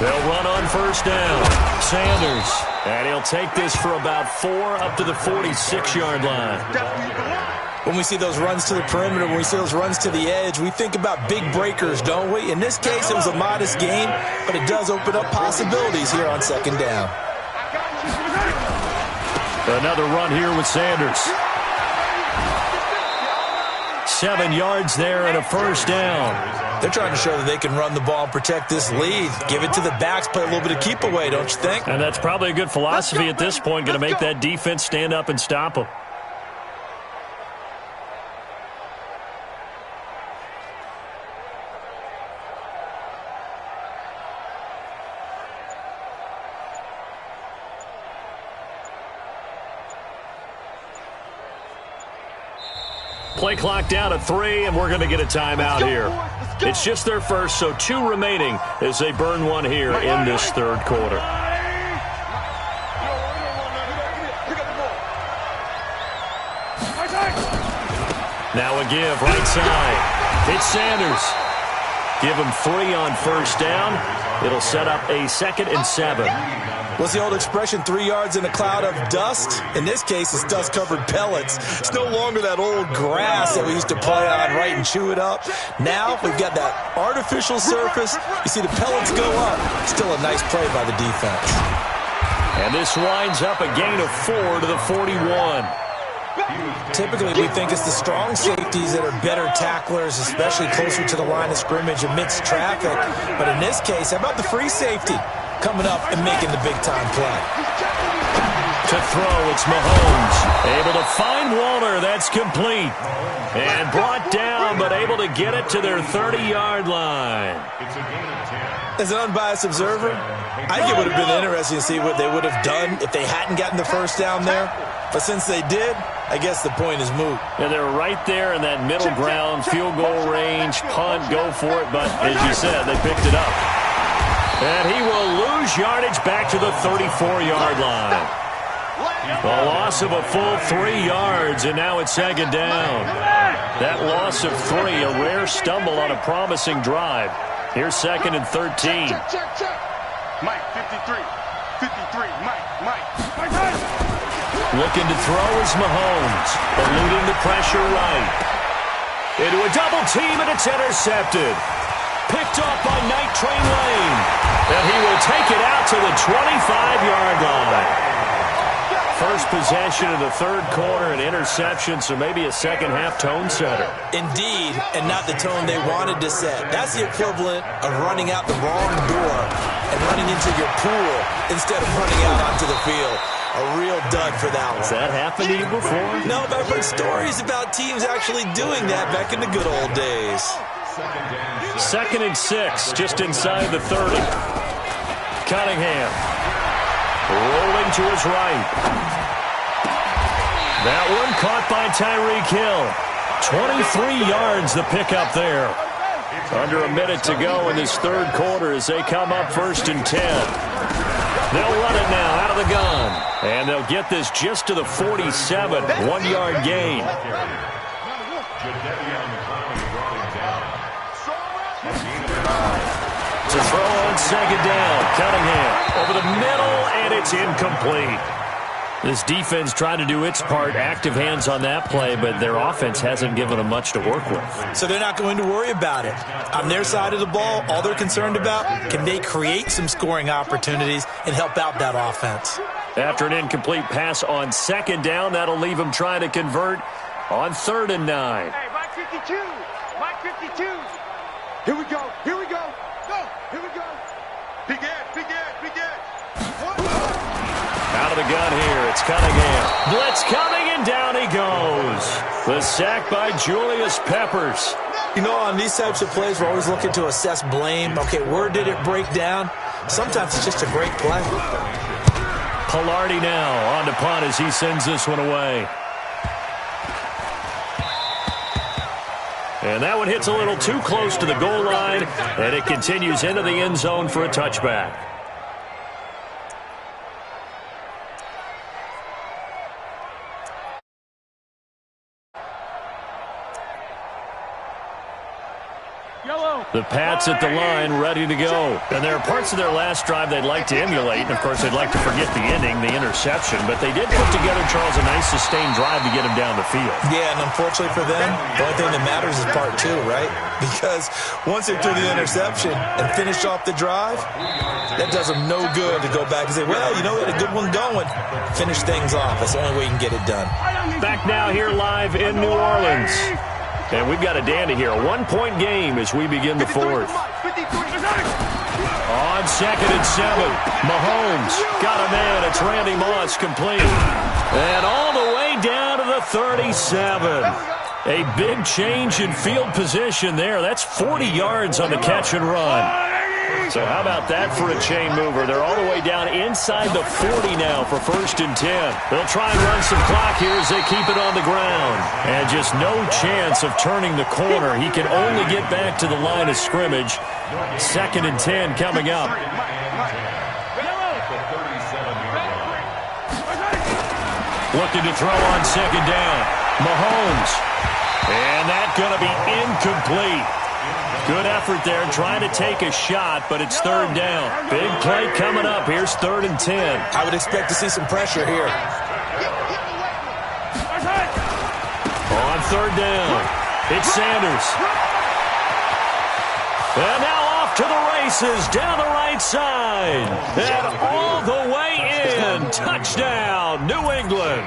They'll run on first down. Sanders. And he'll take this for about 4 up to the 46-yard line. When we see those runs to the perimeter, when we see those runs to the edge, we think about big breakers, don't we? In this case, it was a modest gain, but it does open up possibilities here on second down. Another run here with Sanders. 7 yards there and a first down. They're trying to show that they can run the ball and protect this lead. Give it to the backs, play a little bit of keep away, don't you think? And that's probably a good philosophy at this point, going to make that defense stand up and stop them. Play clock down to 3, and we're going to get a timeout here. It's just their first, so 2 remaining as they burn one here in this third quarter. Now a give, right side. It's Sanders. Give him 3 on first down. It'll set up a 2nd and 7. What's the old expression, 3 yards in a cloud of dust? In this case, it's dust-covered pellets. It's no longer that old grass that we used to play on, right, and chew it up. Now we've got that artificial surface. You see the pellets go up. Still a nice play by the defense. And this winds up a gain of 4 to the 41. Typically, we think it's the strong safeties that are better tacklers, especially closer to the line of scrimmage amidst traffic. But in this case, how about the free safety coming up and making the big-time play? To throw, it's Mahomes. Able to find Waller. That's complete. And brought down, but able to get it to their 30-yard line. As an unbiased observer, I think it would have been interesting to see what they would have done if they hadn't gotten the first down there. But since they did, I guess the point is moot. Yeah, they're right there in that middle ground, field goal range, punt, go for it. But as you said, they picked it up. And he will lose yardage back to the 34-yard line. A loss of a full 3 yards, and now it's 2nd down. That loss of 3, a rare stumble on a promising drive. Here's 2nd and 13. Mike, 53. 53, Mike. Looking to throw is Mahomes, eluding the pressure right. Into a double team, and it's intercepted. Picked off by Night Train Lane. And he will take it out to the 25-yard line. First possession of the third quarter, an interception, so maybe a second-half tone setter. Indeed, and not the tone they wanted to set. That's the equivalent of running out the wrong door and running into your pool instead of running out onto the field. A real dud for that one. Has that happened to you before? No, but I've heard stories about teams actually doing that back in the good old days. 2nd and 6, just inside the 30. Cunningham rolling to his right. That one caught by Tyreek Hill. 23 yards the pickup there. Under a minute to go in this third quarter as they come up 1st and 10. They'll run it now out of the gun. And they'll get this just to the 47. 1-yard gain. To throw on 2nd down. Cunningham over the middle, and it's incomplete. This defense trying to do its part, active hands on that play, but their offense hasn't given them much to work with. So they're not going to worry about it. On their side of the ball, all they're concerned about, can they create some scoring opportunities and help out that offense? After an incomplete pass on 2nd down, that'll leave them trying to convert on 3rd and 9. Hey, Mike 52. Mike 52. Here we go. Here we go. Go. Here we go. Big edge. Big edge. Big edge. Out of the gun here, it's Cunningham. Blitz coming, and down he goes. The sack by Julius Peppers. You know, on these types of plays, we're always looking to assess blame. Okay, where did it break down? Sometimes it's just a great play. Palardy now on to punt as he sends this one away. And that one hits a little too close to the goal line, and it continues into the end zone for a touchback. The Pats at the line, ready to go. And there are parts of their last drive they'd like to emulate. And, of course, they'd like to forget the ending, the interception. But they did put together, Charles, a nice sustained drive to get him down the field. Yeah, and unfortunately for them, the only thing that matters is part two, right? Because once they threw the interception and finished off the drive, that does them no good to go back and say, well, you know, we had a good one going. Finish things off. That's the only way you can get it done. Back now here live in New Orleans. And we've got a dandy here. A one-point game as we begin the fourth. On 2nd and 7. Mahomes got a man. It's Randy Moss complete. And all the way down to the 37. A big change in field position there. That's 40 yards on the catch and run. So how about that for a chain mover? They're all the way down inside the 40 now for 1st and 10. They'll try and run some clock here as they keep it on the ground. And just no chance of turning the corner. He can only get back to the line of scrimmage. 2nd and 10 coming up. Looking to throw on 2nd down. Mahomes. And that's going to be incomplete. Good effort there, trying to take a shot, but it's 3rd down. Big play coming up. Here's 3rd and 10. I would expect to see some pressure here. On 3rd down, it's Sanders. And now off to the races, down the right side. And all the way in. Touchdown, New England.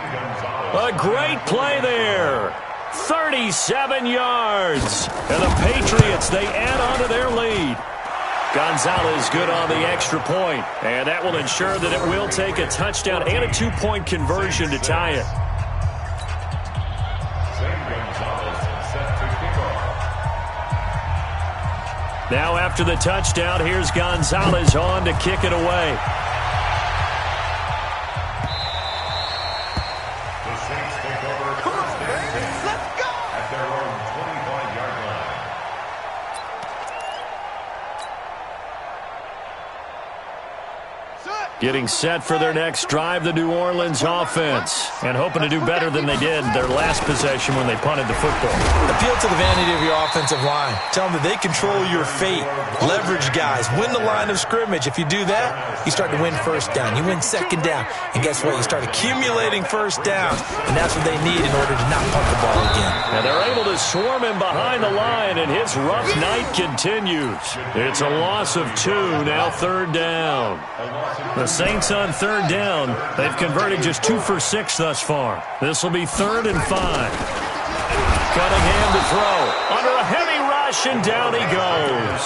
A great play there. 37 yards. And the Patriots, they add on to their lead. Gonzalez good on the extra point. And that will ensure that it will take a touchdown and a 2-point conversion to tie it. Now after the touchdown, here's Gonzalez on to kick it away. Getting set for their next drive, the New Orleans offense. And hoping to do better than they did their last possession when they punted the football. Appeal to the vanity of your offensive line. Tell them that they control your fate. Leverage guys. Win the line of scrimmage. If you do that, you start to win 1st down. You win 2nd down. And guess what? You start accumulating 1st downs. And that's what they need in order to not punt the ball again. And they're able to swarm him behind the line, and his rough night continues. It's a loss of 2, now 3rd down. The Saints on 3rd down. They've converted just 2 for 6 thus far. This will be 3rd and 5. Cunningham to throw. Under a heavy rush, and down he goes.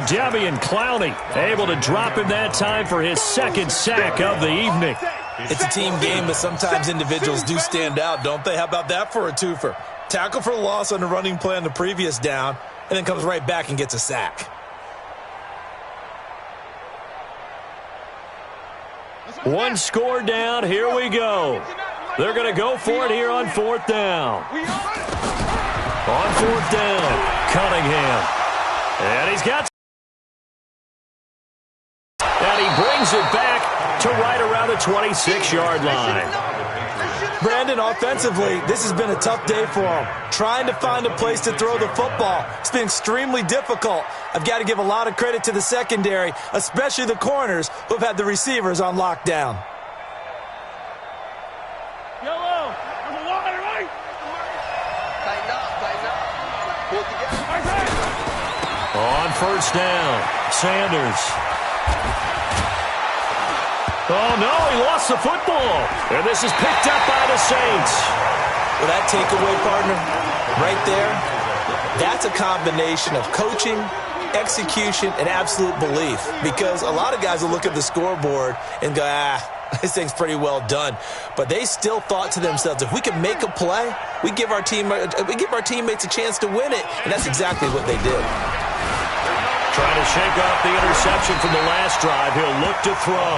Jadeveon Clowney able to drop him that time for his 2nd sack of the evening. It's a team game, but sometimes individuals do stand out, don't they? How about that for a twofer? Tackle for loss on the running play on the previous down, and then comes right back and gets a sack. One score down. Here we go. They're going to go for it here on 4th down. On 4th down, Cunningham. And he's got... And he brings it back to right around the 26-yard line. Brandon, offensively, this has been a tough day for him. Trying to find a place to throw the football. It's been extremely difficult. I've got to give a lot of credit to the secondary, especially the corners who have had the receivers on lockdown. Yellow, number 1, right? Tighten up. Pull together. On 1st down, Sanders. Oh, no, he lost the football. And this is picked up by the Saints. Well, that takeaway, partner, right there, that's a combination of coaching, execution, and absolute belief. Because a lot of guys will look at the scoreboard and go, this thing's pretty well done. But they still thought to themselves, if we can make a play, we give our teammates a chance to win it. And that's exactly what they did. Trying to shake off the interception from the last drive. He'll look to throw.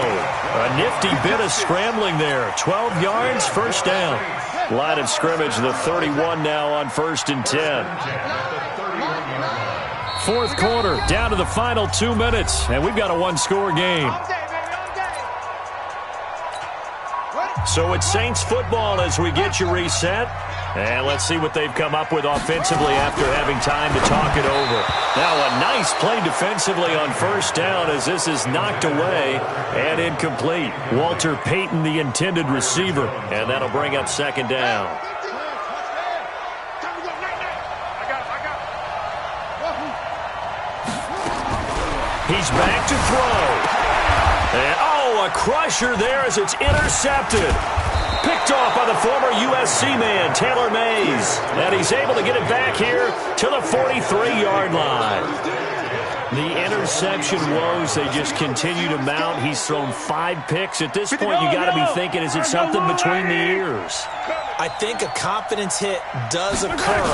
A nifty bit of scrambling there. 12 yards, 1st down. Line of scrimmage, the 31 now on 1st and 10. 4th quarter, down to the final 2 minutes. And we've got a 1-score game. So it's Saints football as we get you reset. And let's see what they've come up with offensively after having time to talk it over. Now a nice play defensively on first down as this is knocked away and incomplete. Walter Payton, the intended receiver, and that'll bring up second down. He's back to throw. And, a crusher there as it's intercepted. Picked off by the former USC man, Taylor Mays. And he's able to get it back here to the 43-yard line. The interception woes, they just continue to mount. He's thrown 5 picks. At this point, you got to be thinking, is it something between the ears? I think a confidence hit does occur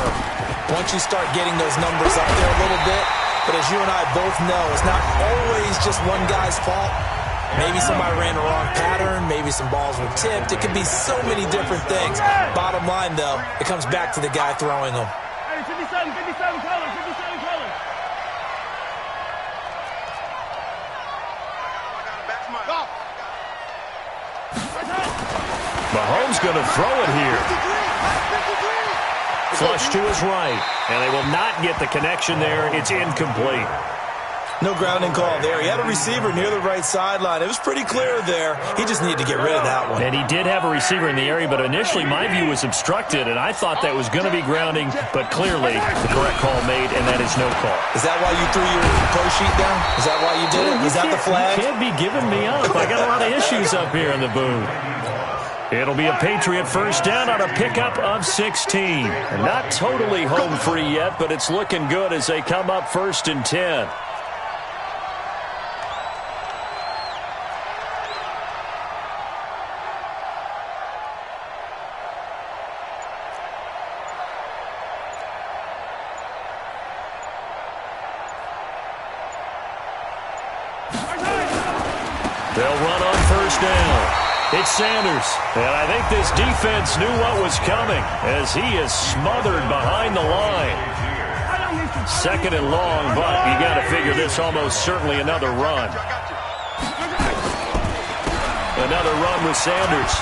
once you start getting those numbers up there a little bit. But as you and I both know, it's not always just one guy's fault. Maybe somebody ran the wrong pattern. Maybe some balls were tipped. It could be so many different things. Bottom line, though, it comes back to the guy throwing them. Hey, 57 colors, 57 colors. Mahomes going to throw it here. Flush to his right. And they will not get the connection there. It's incomplete. No grounding call there. He had a receiver near the right sideline. It was pretty clear there. He just needed to get rid of that one. And he did have a receiver in the area, but initially my view was obstructed, and I thought that was going to be grounding, but clearly the correct call made, and that is no call. Is that why you threw your play sheet down? Is that why you did it? Was that the flag? You can't be giving me up. I got a lot of issues up here in the booth. It'll be a Patriot first down on a pickup of 16. And not totally home free yet, but it's looking good as they come up 1st and 10. They'll run on first down. It's Sanders, and I think this defense knew what was coming as he is smothered behind the line. 2nd and long, but you got to figure this almost certainly another run. Another run with Sanders,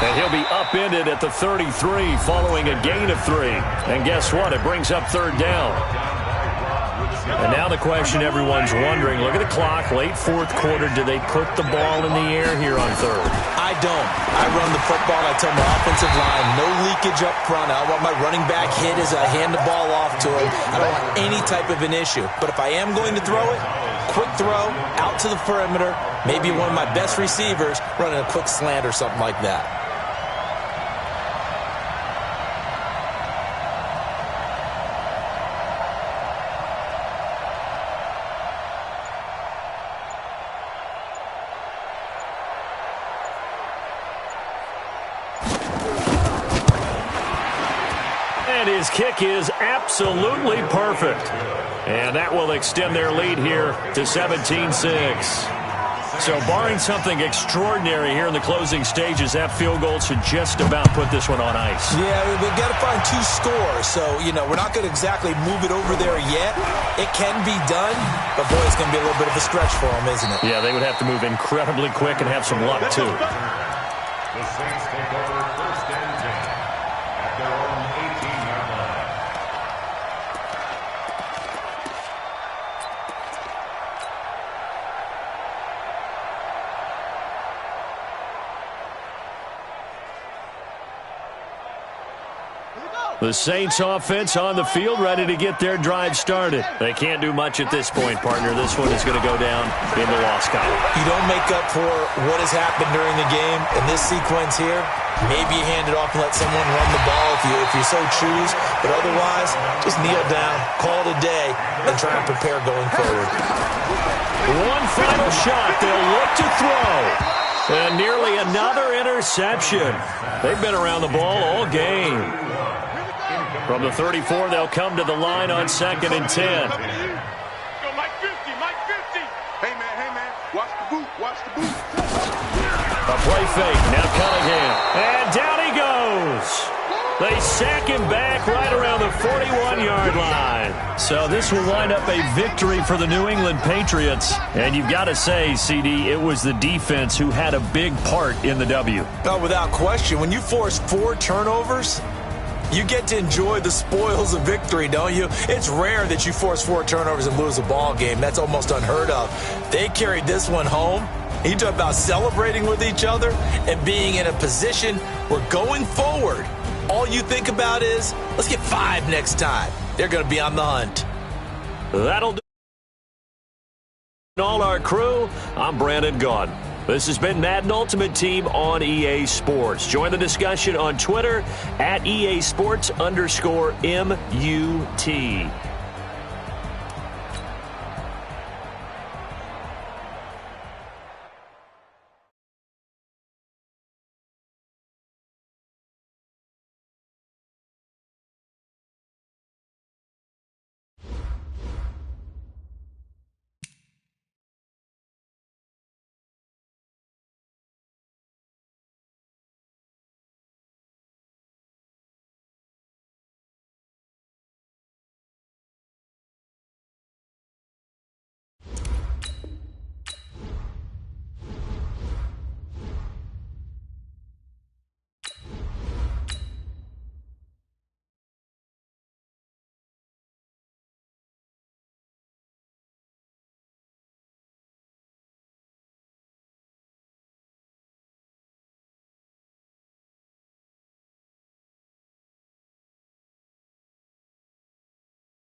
and he'll be upended at the 33 following a gain of 3. And guess what? It brings up 3rd down. And now the question everyone's wondering, look at the clock, late 4th quarter, do they put the ball in the air here on 3rd? I don't. I run the football. I tell my offensive line, no leakage up front. I want my running back hit as I hand the ball off to him. I don't want any type of an issue. But if I am going to throw it, quick throw, out to the perimeter, maybe one of my best receivers running a quick slant or something like that. And his kick is absolutely perfect. And that will extend their lead here to 17-6. So barring something extraordinary here in the closing stages, that field goal should just about put this one on ice. Yeah, we've got to find 2 scores. So, we're not going to exactly move it over there yet. It can be done, but boy, it's going to be a little bit of a stretch for them, isn't it? Yeah, they would have to move incredibly quick and have some luck, too. The Saints take over 1st and 10 at their own 18-yard line. The Saints offense on the field, ready to get their drive started. They can't do much at this point, partner. This one is going to go down in the loss column. You don't make up for what has happened during the game. In this sequence here, maybe you hand it off and let someone run the ball if you so choose. But otherwise, just kneel down, call it a day, and try and prepare going forward. One final shot. They'll look to throw. And nearly another interception. They've been around the ball all game. From the 34, they'll come to the line on 2nd and 10. Go, Mike 50, Mike 50. Hey, man, watch the boot, watch the boot. A play fake, now Cunningham. And down he goes. They sack him back right around the 41-yard line. So this will wind up a victory for the New England Patriots. And you've got to say, CD, it was the defense who had a big part in the W. Oh, without question. When you force 4 turnovers, You get to enjoy the spoils of victory, don't you? It's rare that you force 4 turnovers and lose a ball game. That's almost unheard of. They carried this one home. You talk about celebrating with each other and being in a position where going forward, all you think about is, let's get 5 next time. They're going to be on the hunt. That'll do. All our crew, I'm Brandon Gaudin. This has been Madden Ultimate Team on EA Sports. Join the discussion on Twitter at EA Sports _MUT.